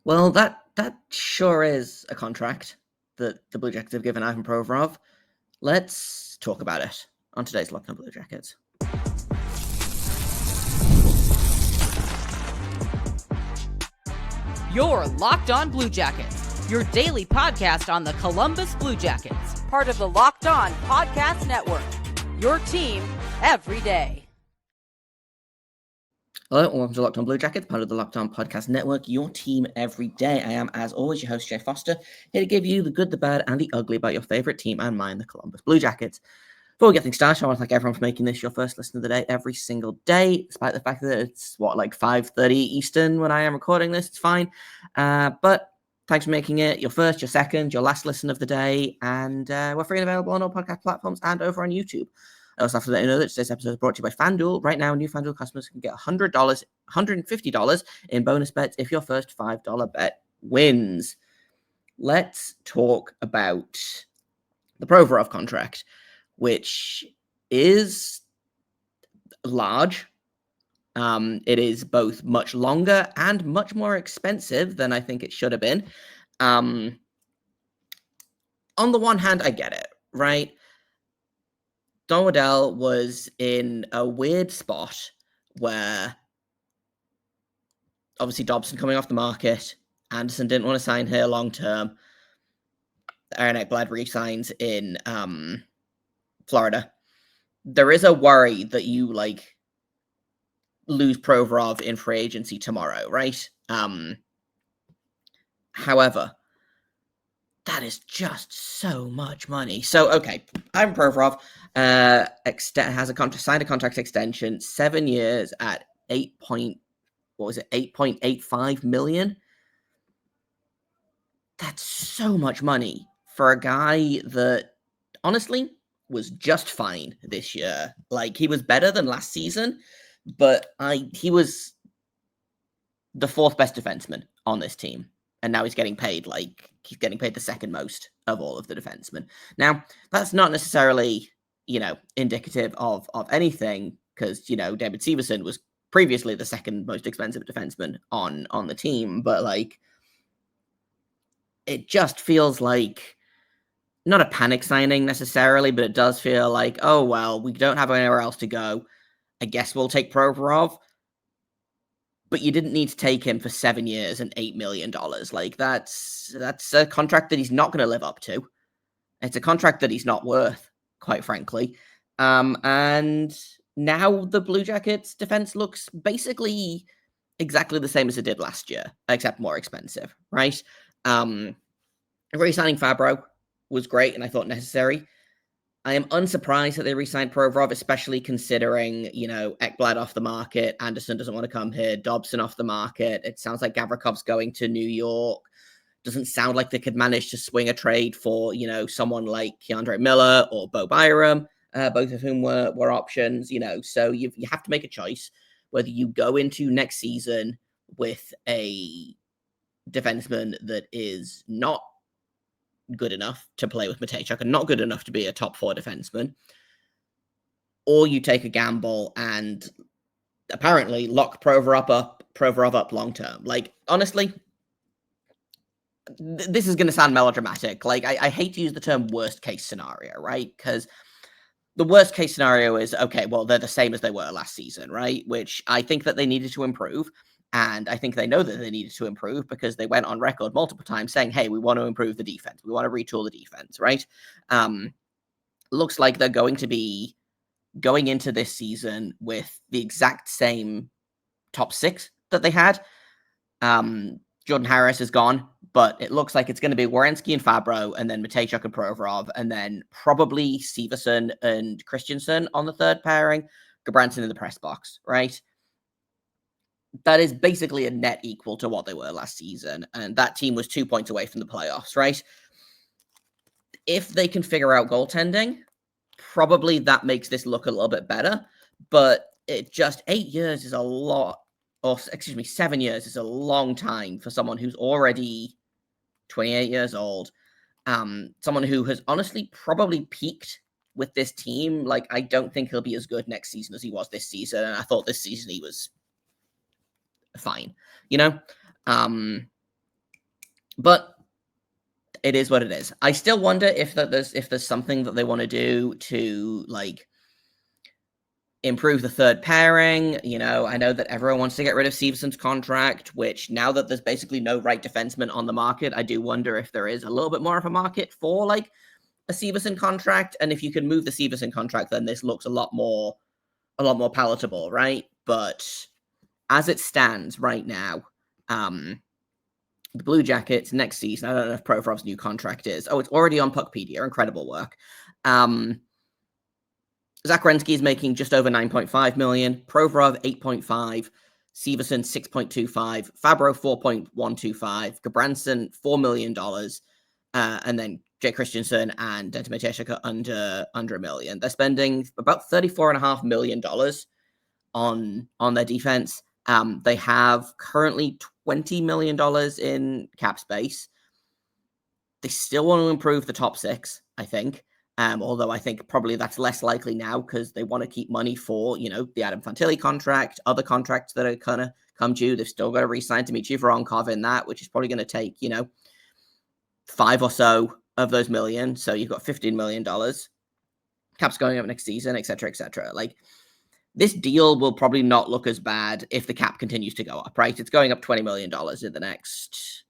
Well, that sure is a contract that the Blue Jackets have given Ivan Provorov. Let's talk about it on today's Locked On Blue Jackets. You're Locked On Blue Jackets, your daily podcast on the Columbus Blue Jackets, part of the Locked On Podcast Network, your team every day. Hello, and welcome to Locked On Blue Jackets, part of the Locked On Podcast Network, your team every day. I am, as always, your host, Jay Foster, here to give you the good, the bad, and the ugly about your favorite team and mine, the Columbus Blue Jackets. Before we get things started, I want to thank everyone for making this your first listen of the day every single day, despite the fact that it's, 5:30 Eastern when I am recording this. It's fine. But thanks for making it your first, your second, your last listen of the day, and we're free and available on all podcast platforms and over on YouTube. I also have to let you know that today's episode is brought to you by FanDuel. Right now, new FanDuel customers can get $100, $150 in bonus bets if your first $5 bet wins. Let's talk about the Provorov contract, which is large. It is both much longer and much more expensive than I think it should have been. On the one hand, I get it, right? Don Waddell was in a weird spot where obviously Dobson coming off the market, Anderson didn't want to sign here long term. Aaron Ekblad re-signs in Florida. There is a worry that you lose Provorov in free agency tomorrow, right? However, that is just so much money. So, okay, Ivan Provorov signed a contract extension, 7 years at 8.85 million. That's so much money for a guy that honestly was just fine this year. He was better than last season, but he was the fourth best defenseman on this team. And now he's getting paid the second most of all of the defensemen. Now, that's not necessarily, indicative of anything, because, David Severson was previously the second most expensive defenseman on the team, but it just feels like not a panic signing necessarily, but it does feel like, oh, well, we don't have anywhere else to go. I guess we'll take Provorov. But you didn't need to take him for 7 years and $8 million. That's a contract that he's not going to live up to. It's a contract that he's not worth, quite frankly. And now the Blue Jackets defense looks basically exactly the same as it did last year, except more expensive, right? Re-signing Fabbro was great and I thought necessary. I am unsurprised that they re-signed Provorov, especially considering, Ekblad off the market, Anderson doesn't want to come here, Dobson off the market. It sounds like Gavrikov's going to New York. Doesn't sound like they could manage to swing a trade for, someone like Keandre Miller or Bo Byram, both of whom were options, So you have to make a choice whether you go into next season with a defenseman that is not good enough to play with Matejchuk and not good enough to be a top 4 defenseman, or you take a gamble and apparently lock Provorov up long term. Honestly, this is going to sound melodramatic. I hate to use the term worst case scenario, right? Because the worst case scenario is, okay, well, they're the same as they were last season, right? Which I think that they needed to improve. And I think they know that they needed to improve because they went on record multiple times saying, hey, we want to improve the defense. We want to retool the defense, right? Looks like they're going to be going into this season with the exact same top 6 that they had. Jordan Harris is gone, but it looks like it's going to be Werenski and Fabbro, and then Matejchuk and Provorov, and then probably Severson and Christensen on the third pairing, Gabranson in the press box, right? That is basically a net equal to what they were last season, and that team was 2 points away from the playoffs, right? If they can figure out goaltending, probably that makes this look a little bit better, but 8 years is a lot, 7 years is a long time for someone who's already 28 years old, someone who has honestly probably peaked with this team. I don't think he'll be as good next season as he was this season, and I thought this season he was fine, But it is what it is. I still wonder if there's something that they want to do to like improve the third pairing. I know that everyone wants to get rid of Severson's contract, which now that there's basically no right defenseman on the market, I do wonder if there is a little bit more of a market for like a Severson contract. And if you can move the Severson contract, then this looks a lot more palatable, right? But as it stands right now, the Blue Jackets next season, I don't know if Provorov's new contract is. Oh, it's already on Puckpedia. Incredible work. Zach Werenski is making just over 9.5 million. Provorov 8.5. Severson 6.25. Fabbro 4.125. Gabranson $4 million. And then Jay Christensen and Dante Fabbro under $1 million. They're spending about $34.5 million on their defense. They have currently $20 million in cap space. They still want to improve the top six, I think. Although I think probably that's less likely now because they want to keep money for, the Adam Fantilli contract, other contracts that are kind of come due. They've still got to re-sign Dmitry Voronkov in that, which is probably going to take, 5 or so of those million. So you've got $15 million. Cap's going up next season, et cetera, et cetera. Like, this deal will probably not look as bad if the cap continues to go up, right? It's going up $20 million in the next,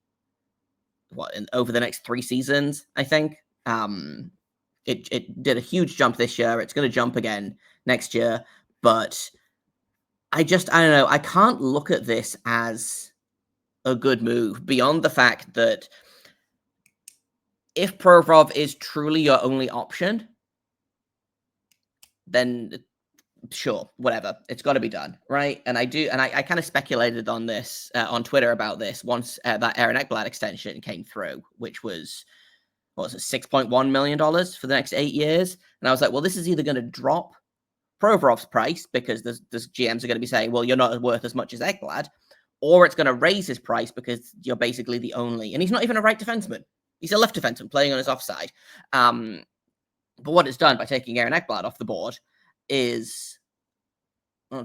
over the next 3 seasons, I think. It did a huge jump this year. It's going to jump again next year. But I don't know. I can't look at this as a good move beyond the fact that if Provorov is truly your only option, then sure, whatever. It's got to be done, right? And I kind of speculated on this on Twitter about this once that Aaron Ekblad extension came through, which was, what was it, $6.1 million for the next 8 years. And I was like, well, this is either going to drop Provorov's price because there's GMs are going to be saying, well, you're not worth as much as Ekblad, or it's going to raise his price because you're basically the only, and he's not even a right defenseman. He's a left defenseman playing on his offside. But what it's done by taking Aaron Ekblad off the board is,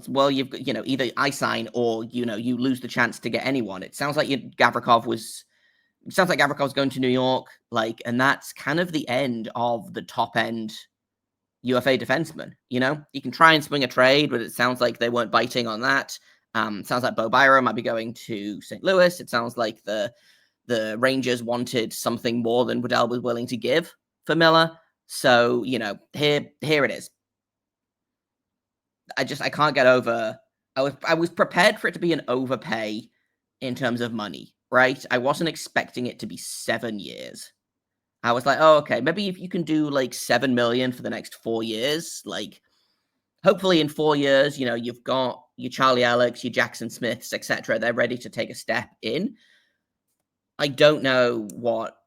well, you've got, either I sign or, you lose the chance to get anyone. It sounds like Gavrikov's going to New York, and that's kind of the end of the top end UFA defenseman. You can try and swing a trade, but it sounds like they weren't biting on that. Sounds like Bo Byron might be going to St. Louis. It sounds like the Rangers wanted something more than Waddell was willing to give for Miller. So, here it is. I can't get over. I was prepared for it to be an overpay in terms of money, right? I wasn't expecting it to be 7 years. I was like, oh, okay, maybe if you can do like $7 million for the next 4 years, hopefully in 4 years, you've got your Charlie Alex, your Jackson Smiths, etc. They're ready to take a step in. I don't know what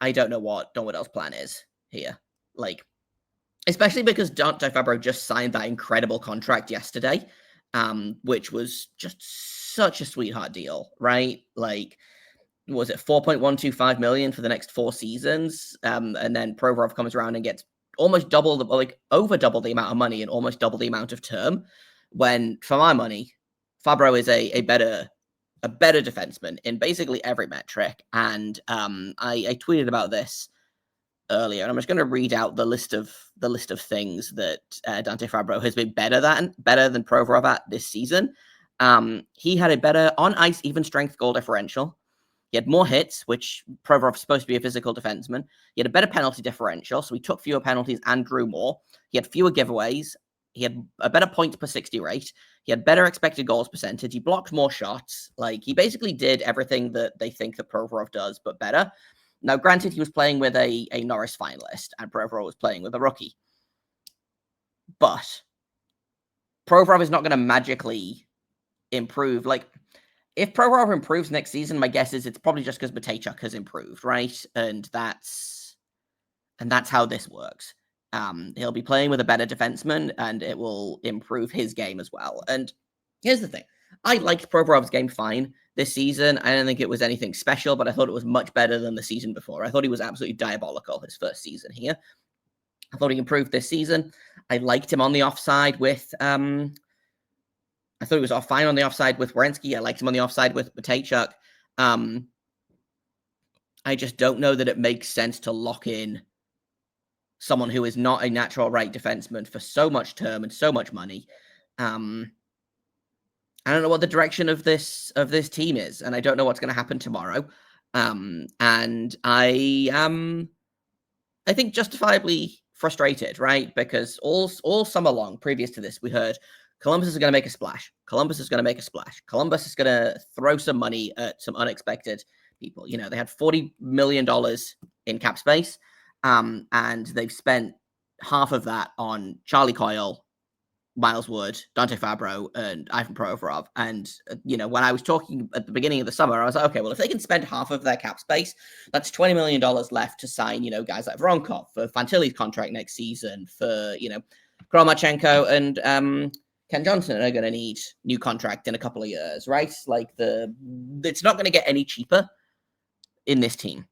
Don Waddell's plan is here. Especially because Dante Fabbro just signed that incredible contract yesterday, which was just such a sweetheart deal, right? Was it $4.125 million for the next 4 seasons? And then Provorov comes around and gets almost double over double the amount of money and almost double the amount of term. When, for my money, Fabbro is a better defenseman in basically every metric. And I tweeted about this earlier, and I'm just going to read out the list of things that Dante Fabbro has been better than Provorov at this season. He had a better on ice even strength goal differential. He had more hits, which Provorov's supposed to be a physical defenseman. He had a better penalty differential, so he took fewer penalties and drew more. He had fewer giveaways. He had a better points per 60 rate. He had better expected goals percentage. He blocked more shots. He basically did everything that they think that Provorov does, but better. Now, granted, he was playing with a Norris finalist, and Provorov was playing with a rookie. But Provorov is not going to magically improve. If Provorov improves next season, my guess is it's probably just because Matejchuk has improved, right? And that's how this works. He'll be playing with a better defenseman, and it will improve his game as well. And here's the thing. I liked Provorov's game fine this season. I don't think it was anything special, but I thought it was much better than the season before. I thought he was absolutely diabolical his first season here. I thought he improved this season. I liked him on the offside with... I thought he was fine on the offside with Werenski. I liked him on the offside with Matejchuk. I just don't know that it makes sense to lock in someone who is not a natural right defenseman for so much term and so much money. I don't know what the direction of this team is, and I don't know what's going to happen tomorrow. And I think justifiably frustrated, right? Because all summer long, previous to this, we heard Columbus is going to make a splash. Columbus is going to make a splash. Columbus is going to throw some money at some unexpected people. You know, they had $40 million in cap space, and they've spent half of that on Charlie Coyle, Miles Wood, Dante Fabbro, and Ivan Provorov. And, when I was talking at the beginning of the summer, I was like, okay, well, if they can spend half of their cap space, that's $20 million left to sign, guys like Voronkov for Fantilli's contract next season, for, Kromachenko and Ken Johnson are going to need new contract in a couple of years, right? Like, it's not going to get any cheaper in this team.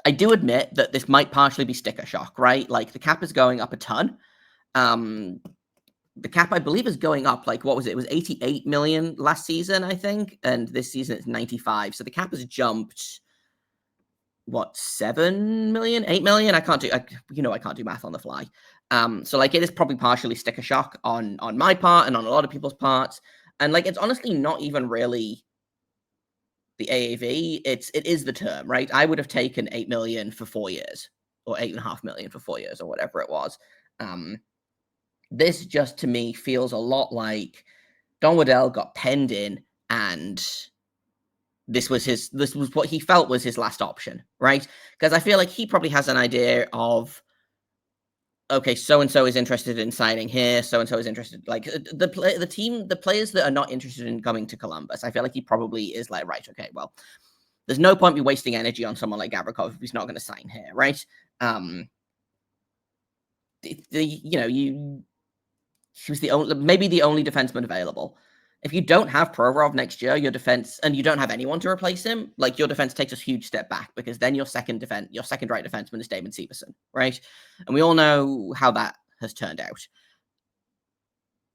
I do admit that this might partially be sticker shock, right? Like, the cap is going up a ton. The cap, I believe, is going up. Like, what was it? It was 88 million last season, I think. And this season it's 95. So the cap has jumped, 7 million, 8 million? I can't do math on the fly. So like, it is probably partially sticker shock on my part and on a lot of people's parts. And like, it's honestly not even really the AAV. It is the term, right? I would have taken 8 million for 4 years, or 8.5 million for 4 years, or whatever it was. This just, to me, feels a lot like Don Waddell got penned in, and this was what he felt was his last option, right? Because I feel like he probably has an idea of, okay, so-and-so is interested in signing here, so-and-so is interested, like, the players that are not interested in coming to Columbus, I feel like he probably is like, right, okay, well, there's no point me wasting energy on someone like Gavrikov if he's not going to sign here, right? He was maybe the only defenseman available. If you don't have Provorov next year, your defense, and you don't have anyone to replace him, like, your defense takes a huge step back, because then your second right defenseman is Damon Severson, right? And we all know how that has turned out.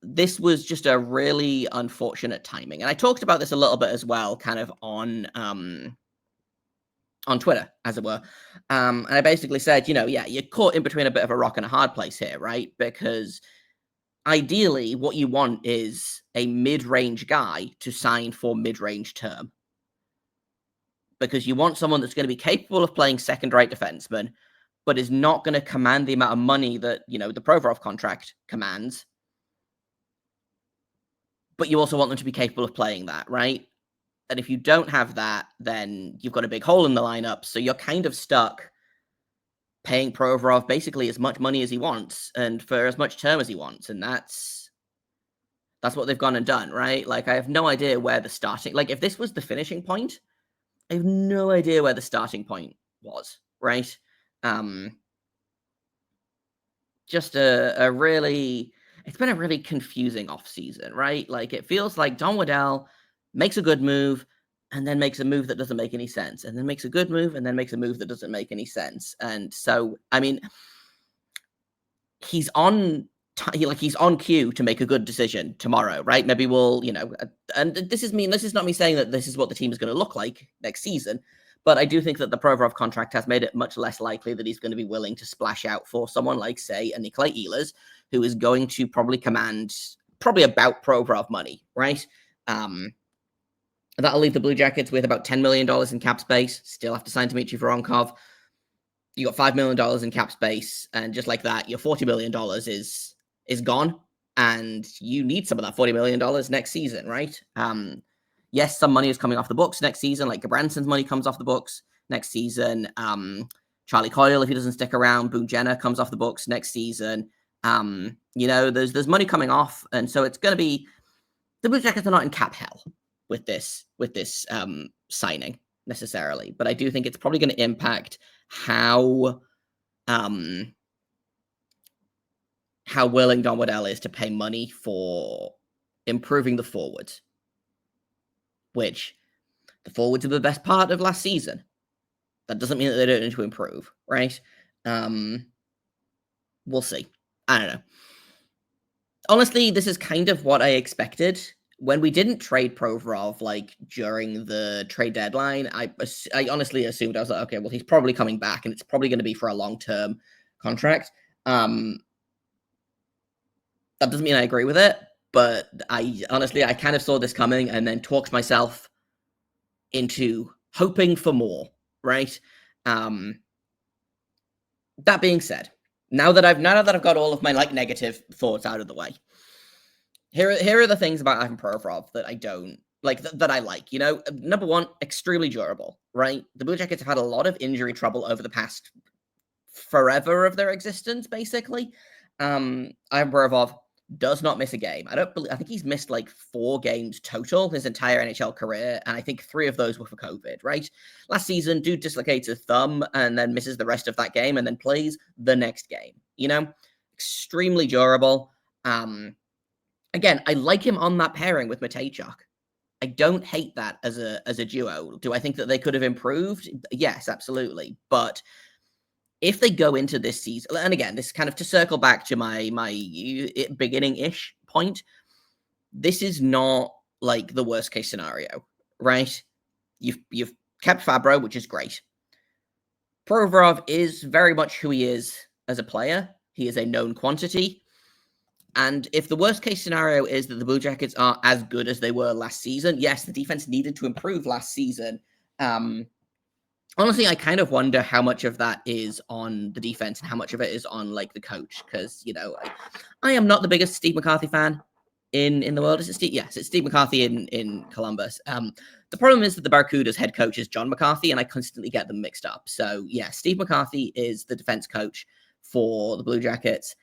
This was just a really unfortunate timing. And I talked about this a little bit as well, kind of on Twitter, as it were. And I basically said, you're caught in between a bit of a rock and a hard place here, right? Because ideally, what you want is a mid-range guy to sign for mid-range term. Because you want someone that's going to be capable of playing second-right defenseman, but is not going to command the amount of money that, the Provorov contract commands. But you also want them to be capable of playing that, right? And if you don't have that, then you've got a big hole in the lineup. So you're kind of stuck paying Provorov basically as much money as he wants and for as much term as he wants. And that's what they've gone and done, right? Like, I have no idea where the starting, like, if this was the finishing point, I have no idea where the starting point was, right? Just it's been a really confusing offseason, right? Like, it feels like Don Waddell makes a good move and then makes a move that doesn't make any sense, and then makes a good move and then makes a move that doesn't make any sense. And so, I mean, he's on cue to make a good decision tomorrow, right? Maybe we'll, and this is not me saying that this is what the team is going to look like next season, but I do think that the Provorov contract has made it much less likely that he's going to be willing to splash out for someone like, say, a Nikolai Ehlers, who is going to probably command about Provorov money, right? That'll leave the Blue Jackets with about $10 million in cap space. Still have to sign Dmitry Voronkov. You got $5 million in cap space, and just like that, your $40 million is gone, and you need some of that $40 million next season, right? Yes, some money is coming off the books next season, like Branson's money comes off the books next season. Charlie Coyle, if he doesn't stick around, Boone Jenner comes off the books next season. There's money coming off, and so it's going to be, the Blue Jackets are not in cap hell with this signing necessarily, but I do think it's probably going to impact how willing Don Waddell is to pay money for improving the forwards, which the forwards are the best part of last season. That doesn't mean that they don't need to improve, right? We'll see. I don't know. Honestly, this is kind of what I expected when we didn't trade Provorov, like, during the trade deadline, I honestly assumed, I was like, okay, well, he's probably coming back, and it's probably going to be for a long-term contract. That doesn't mean I agree with it, but I kind of saw this coming and then talked myself into hoping for more, right? That being said, now that I've got all of my, like, negative thoughts out of the way, here are the things about Ivan Provorov that I don't like, that I like. You know, number one, extremely durable, right? The Blue Jackets have had a lot of injury trouble over the past forever of their existence, basically. Ivan Provorov does not miss a game. I think he's missed like 4 games total his entire NHL career, and I think 3 of those were for COVID, right? Last season, dude dislocates his thumb and then misses the rest of that game and then plays the next game. You know, extremely durable. Again, I like him on that pairing with Matejchuk. I don't hate that as a duo. Do I think that they could have improved? Yes, absolutely. But if they go into this season, and again, this kind of to circle back to my beginning-ish point, this is not like the worst case scenario, right? You've kept Fabbro, which is great. Provorov is very much who he is as a player. He is a known quantity. And if the worst case scenario is that the Blue Jackets are as good as they were last season, yes, the defense needed to improve last season. Honestly, I kind of wonder how much of that is on the defense and how much of it is on, like, the coach. Because, you know, I am not the biggest Steve McCarthy fan in the world. Is it Steve? Yes, it's Steve McCarthy in Columbus. The problem is that the Barracuda's head coach is John McCarthy, and I constantly get them mixed up. So, yeah, Steve McCarthy is the defense coach for the Blue Jackets.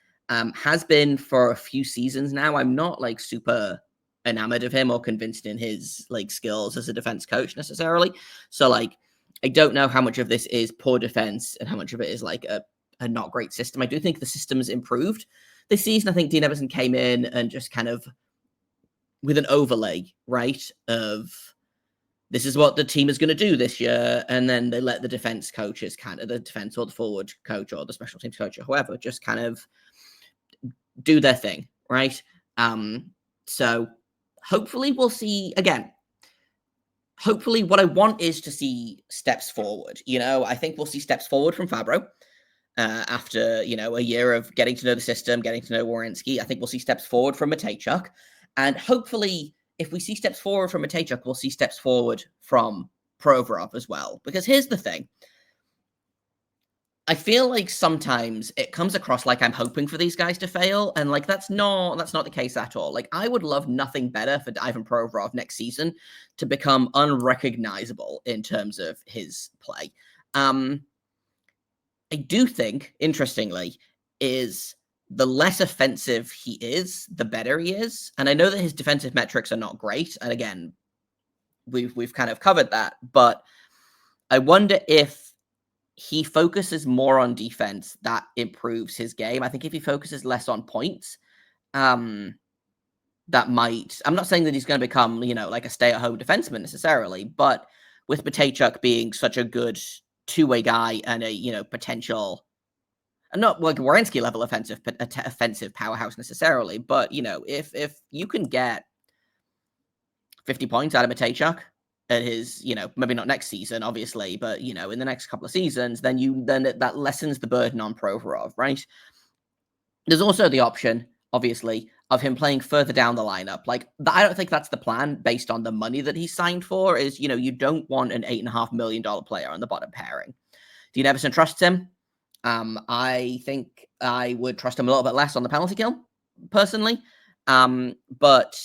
Has been for a few seasons now. I'm not, like, super enamored of him or convinced in his, like, skills as a defense coach necessarily. So, like, I don't know how much of this is poor defense and how much of it is, like, a not great system. I do think the system's improved this season. I think Dean Evason came in and just kind of with an overlay, right, of this is what the team is going to do this year, and then they let the defense coaches, kind of the defense or the forward coach or the special teams coach or whoever, just kind of do their thing, right? So hopefully we'll see, again, hopefully what I want is to see steps forward. You know, I think we'll see steps forward from Fabbro after, you know, a year of getting to know the system, getting to know Werenski. I think we'll see steps forward from Matejchuk. And hopefully, if we see steps forward from Matejchuk, we'll see steps forward from Provorov as well. Because here's the thing. I feel like sometimes it comes across like I'm hoping for these guys to fail, and like that's not the case at all. Like, I would love nothing better for Ivan Provorov next season to become unrecognizable in terms of his play. I do think, interestingly, is the less offensive he is, the better he is. And I know that his defensive metrics are not great, and again, we've kind of covered that, but I wonder if he focuses more on defense, that improves his game. I think if he focuses less on points, that might... I'm not saying that he's going to become, you know, like a stay-at-home defenseman necessarily, but with Matejchuk being such a good two-way guy and a, you know, potential... not like a Werenski level offensive powerhouse necessarily, but, you know, if you can get 50 points out of Matejchuk at his, you know, maybe not next season, obviously, but, you know, in the next couple of seasons, then that lessens the burden on Provorov, right? There's also the option, obviously, of him playing further down the lineup. Like, I don't think that's the plan based on the money that he's signed for, is, you know, you don't want an $8.5 million player on the bottom pairing. Dean Evason trusts him. I think I would trust him a little bit less on the penalty kill, personally. But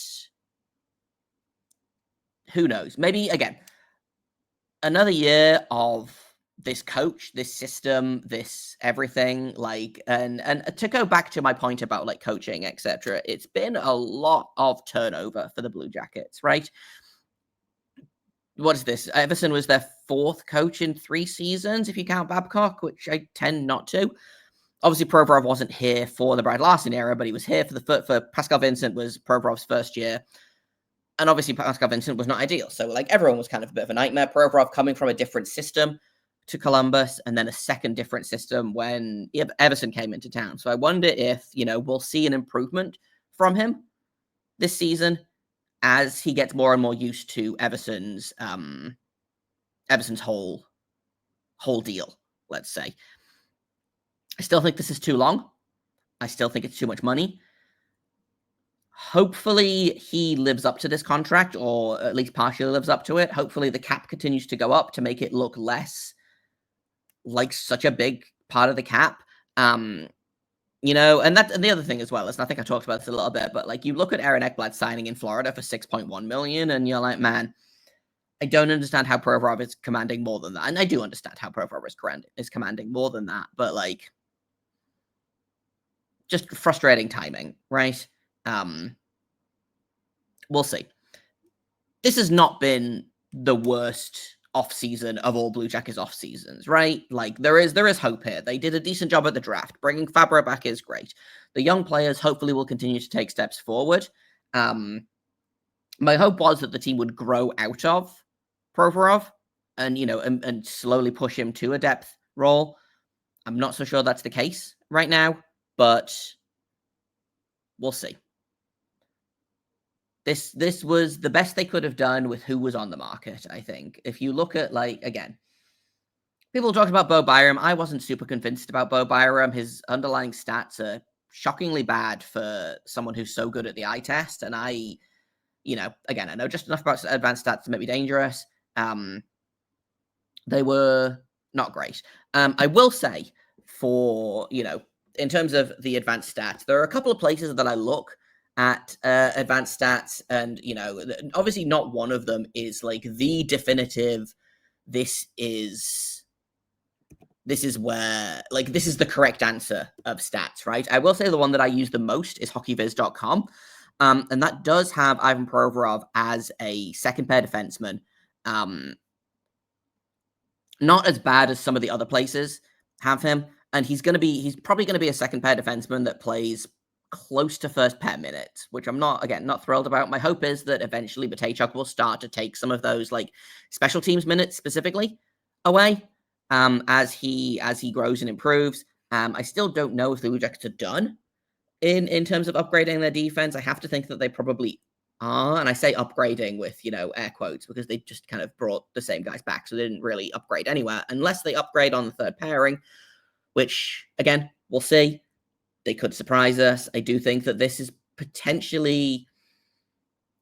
who knows? Maybe, again, another year of this coach, this system, this everything, like, and to go back to my point about, like, coaching, etc., it's been a lot of turnover for the Blue Jackets, right? What is this? Everson was their 4th coach in 3 seasons, if you count Babcock, which I tend not to. Obviously, Provorov wasn't here for the Brad Larson era, but he was here for Pascal Vincent was Provorov's first year. And obviously, Pascal Vincent was not ideal. So, like, everyone was kind of a bit of a nightmare. Provorov coming from a different system to Columbus, and then a second different system when Everson came into town. So I wonder if, you know, we'll see an improvement from him this season. as he gets more and more used to Everson's whole deal, let's say. I still think this is too long. I still think it's too much money. Hopefully he lives up to this contract, or at least partially lives up to it. Hopefully the cap continues to go up to make it look less like such a big part of the cap. And the other thing as well is, and I think I talked about this a little bit, but like, you look at Aaron Ekblad signing in Florida for $6.1 million, and you're like, man, I don't understand how Provorov is commanding more than that. And I do understand how Provorov is commanding more than that, but like, just frustrating timing, right? We'll see. This has not been the worst off-season of all Blue Jackets off-seasons, right? Like, there is hope here. They did a decent job at the draft. Bringing Fabbro back is great. The young players hopefully will continue to take steps forward. My hope was that the team would grow out of Provorov and, and slowly push him to a depth role. I'm not so sure that's the case right now, but we'll see. This was the best they could have done with who was on the market, I think. If you look at, like, again, people talked about Bo Byram. I wasn't super convinced about Bo Byram. His underlying stats are shockingly bad for someone who's so good at the eye test. And I know just enough about advanced stats to make me dangerous. They were not great. I will say, for, in terms of the advanced stats, there are a couple of places that I look at advanced stats, and obviously not one of them is like the definitive, this is where, like, this is the correct answer of stats, right? I will say the one that I use the most is hockeyviz.com, and that does have Ivan Provorov as a second pair defenseman. Not as bad as some of the other places have him, and he's probably going to be a second pair defenseman that plays close to first pair minutes, which I'm not thrilled about. My hope is that eventually Matejchuk will start to take some of those, like, special teams minutes specifically away as he grows and improves. I still don't know if the Blue Jackets are done in terms of upgrading their defense. I have to think that they probably are, and I say upgrading with air quotes, because they just kind of brought the same guys back, so they didn't really upgrade anywhere, unless they upgrade on the third pairing, which, again, we'll see. They could surprise us. I do think that this is potentially,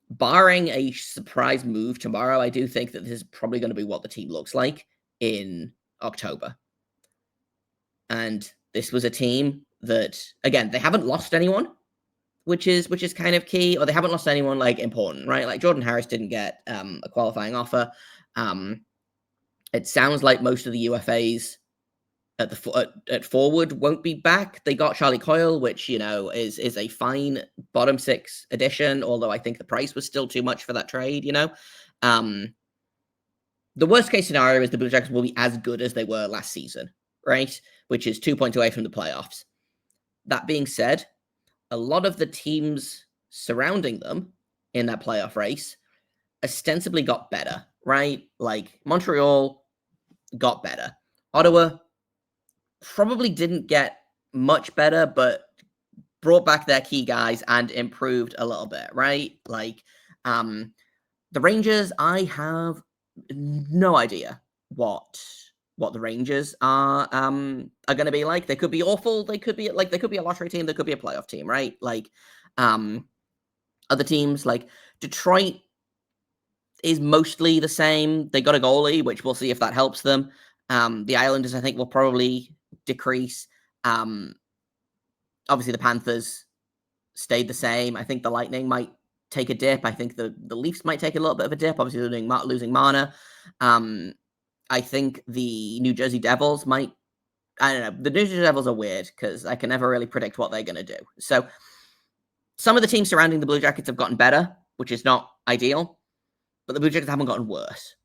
barring a surprise move tomorrow, I do think that this is probably going to be what the team looks like in October. And this was a team that, again, they haven't lost anyone, which is kind of key, or they haven't lost anyone, like, important, right? Like, Jordan Harris didn't get a qualifying offer. It sounds like most of the UFAs at forward won't be back. They got Charlie Coyle, which is a fine bottom six addition, although I think the price was still too much for that trade. The worst case scenario is the Blue Jackets will be as good as they were last season, right? Which is 2 points away from the playoffs. That being said, a lot of the teams surrounding them in that playoff race ostensibly got better, right? Like, Montreal got better. Ottawa probably didn't get much better, but brought back their key guys and improved a little bit, right? Like, the Rangers, I have no idea what the Rangers are going to be like. They could be awful. They could be a lottery team. They could be a playoff team, right? Like, other teams like Detroit is mostly the same. They got a goalie, which we'll see if that helps them. The Islanders, I think, will probably decrease. Obviously, the Panthers stayed the same. I think the Lightning might take a dip. I think the Leafs might take a little bit of a dip, obviously losing Marner. I think the New Jersey Devils might, I don't know. The New Jersey Devils are weird because I can never really predict what they're going to do. So some of the teams surrounding the Blue Jackets have gotten better, which is not ideal, but the Blue Jackets haven't gotten worse,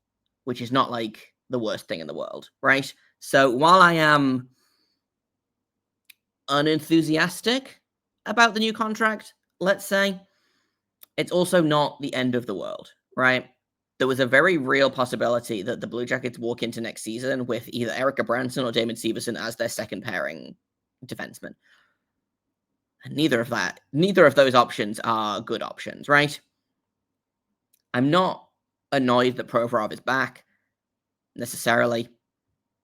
which is not like the worst thing in the world, right? So while I am unenthusiastic about the new contract, let's say, it's also not the end of the world, right? There was a very real possibility that the Blue Jackets walk into next season with either Erica Branson or Damon Severson as their second pairing defenseman. And neither of those options are good options, right? I'm not annoyed that Provorov is back necessarily.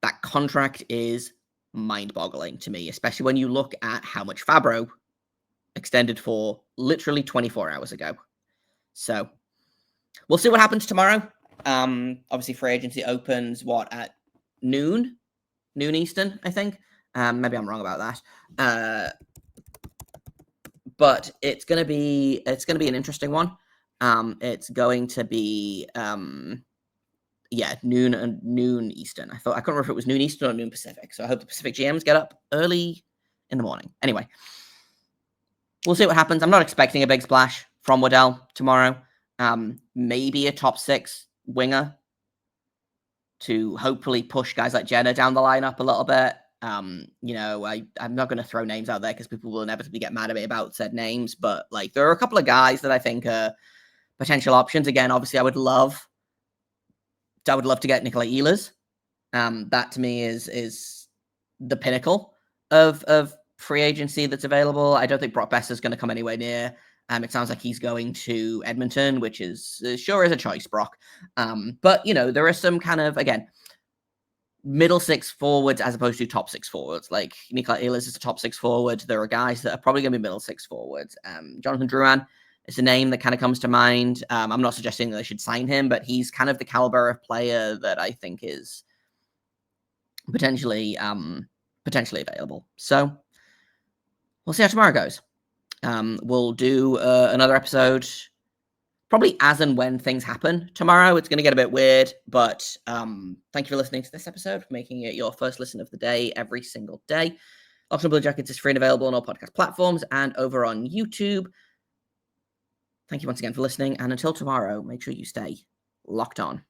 That contract is mind-boggling to me, especially when you look at how much Fabbro extended for literally 24 hours ago. So we'll see what happens tomorrow. Obviously, free agency opens at noon Eastern, I think. Maybe I'm wrong about that. But it's gonna be an interesting one. It's going to be noon Eastern. I couldn't remember if it was noon Eastern or noon Pacific. So I hope the Pacific GMs get up early in the morning. Anyway, we'll see what happens. I'm not expecting a big splash from Waddell tomorrow. Maybe a top 6 winger to hopefully push guys like Jenner down the lineup a little bit. I'm not going to throw names out there because people will inevitably get mad at me about said names, but like there are a couple of guys that I think are potential options. Again, obviously I would love to get Nikolai Ehlers. That to me is the pinnacle of free agency that's available. I don't think Brock Besser's going to come anywhere near. It sounds like he's going to Edmonton, which is sure is a choice, Brock. But there are some kind of, again, middle 6 forwards as opposed to top 6 forwards. Like Nikolai Ehlers is a top 6 forward. There are guys that are probably going to be middle 6 forwards. Jonathan Drouin is a name that kind of comes to mind. I'm not suggesting that they should sign him, but he's kind of the caliber of player that I think is potentially available. So we'll see how tomorrow goes. We'll do another episode probably as and when things happen tomorrow. It's going to get a bit weird, but thank you for listening to this episode, for making it your first listen of the day every single day. Locked On Blue Jackets is free and available on all podcast platforms and over on YouTube. Thank you once again for listening, and until tomorrow, make sure you stay locked on.